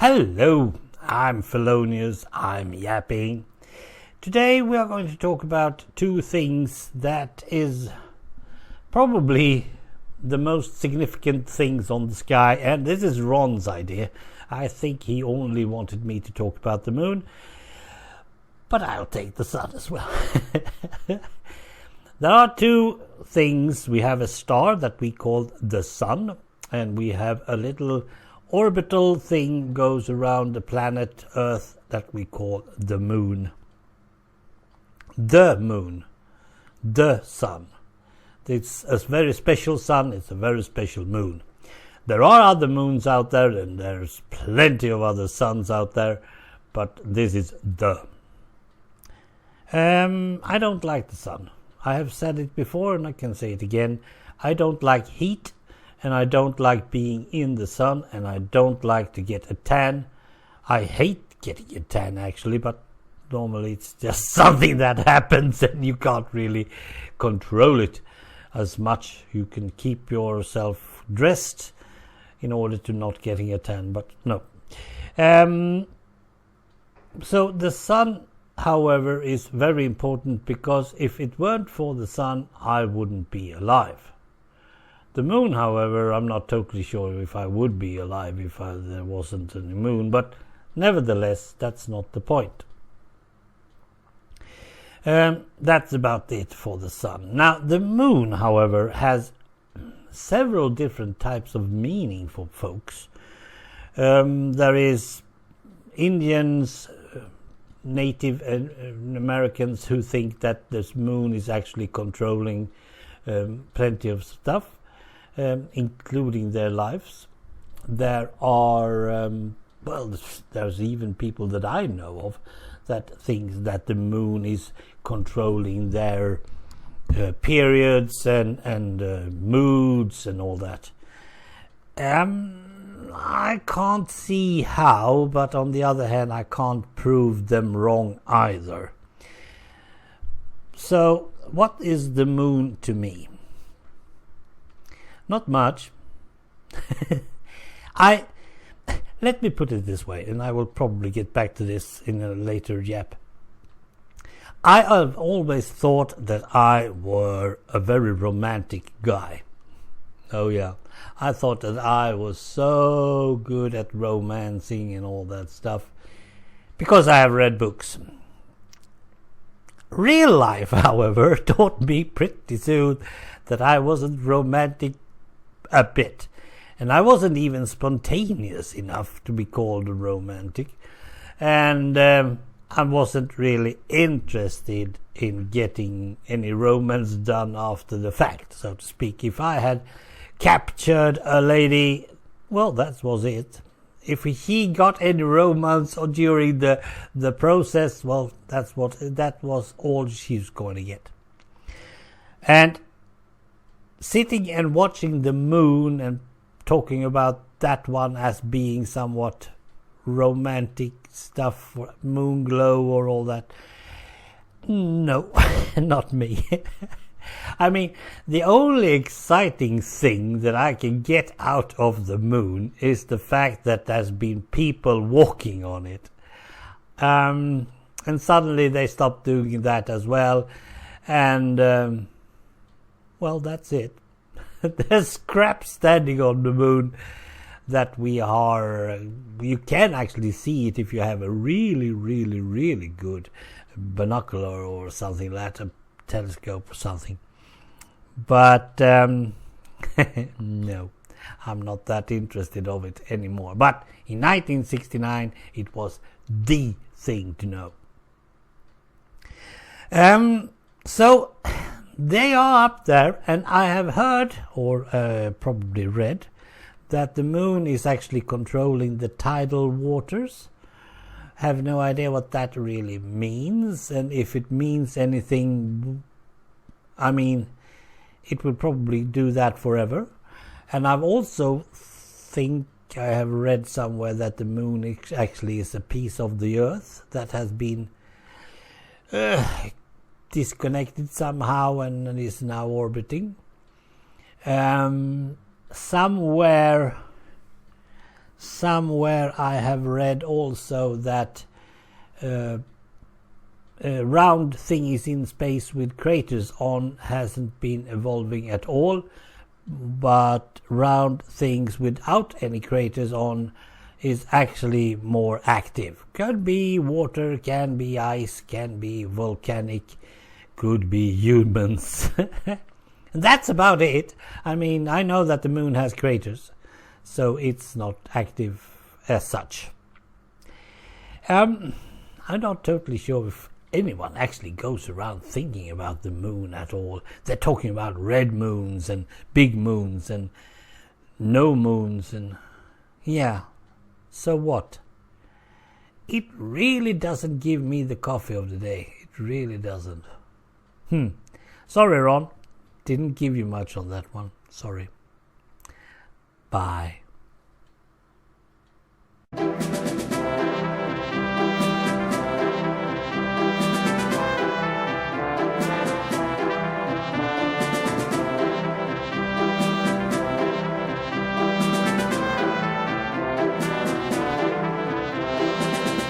Hello, I'm Fellonius, I'm Yapping. Today we are going to talk about two things that is probably the most significant things on the sky, and this is Ron's idea. I think he only wanted me to talk about the moon, but I'll take the sun as well. There are two things. We have a star that we call the sun, and we have a little orbital thing goes around the planet Earth that we call the moon. The moon, the sun. It's a very special sun, it's a very special moon. There are other moons out there, and there's plenty of other suns out there, but this is the. I don't like the sun. I have said it before and I can say it again. I don't like heat, and I don't like being in the sun, and I don't like to get a tan. I hate getting a tan actually, but normally it's just something that happens and you can't really control it as much. You can keep yourself dressed in order to not getting a tan, but no. So the sun, however, is very important, because if it weren't for the sun, I wouldn't be alive. The moon, however, I'm not totally sure if I would be alive if there wasn't any moon, but nevertheless, that's not the point. That's about it for the sun. Now, the moon, however, has several different types of meaning for folks. There is Indians, Native Americans who think that this moon is actually controlling plenty of stuff, including their lives. There are, there's even people that I know of that think that the moon is controlling their periods and moods and all that. I can't see how, but on the other hand, I can't prove them wrong either. So, what is the moon to me? Not much. Let me put it this way, and I will probably get back to this in a later yap. I have always thought that I were a very romantic guy. Oh yeah, I thought that I was so good at romancing and all that stuff, because I have read books. Real life, however, taught me pretty soon that I wasn't romantic a bit. And I wasn't even spontaneous enough to be called a romantic. And I wasn't really interested in getting any romance done after the fact, so to speak. If I had captured a lady, well, that was it. If he got any romance or during the process, well, that was all she was going to get. And sitting and watching the moon and talking about that one as being somewhat romantic stuff, moon glow or all that, no, not me. I mean, the only exciting thing that I can get out of the moon is the fact that there's been people walking on it. And suddenly they stopped doing that as well. And, well, that's it. There's crap standing on the moon that you can actually see it if you have a really, really, really good binocular or something like that, a telescope or something. But no, I'm not that interested of it anymore. But in 1969, it was the thing to know. So they are up there, and I have heard, or probably read, that the moon is actually controlling the tidal waters. Have no idea what that really means, and if it means anything, I mean, it will probably do that forever. And I've also think I have read somewhere that the moon actually is a piece of the Earth that has been disconnected somehow and is now orbiting. Somewhere Somewhere I have read also that round thingies in space with craters on hasn't been evolving at all, but round things without any craters on is actually more active. Could be water, can be ice, can be volcanic, could be humans. And that's about it. I mean, I know that the moon has craters, so it's not active as such. I'm not totally sure if anyone actually goes around thinking about the moon at all. They're talking about red moons and big moons and no moons and yeah, so what? It really doesn't give me the coffee of the day. It really doesn't. Sorry, Ron. Didn't give you much on that one. Sorry. Bye.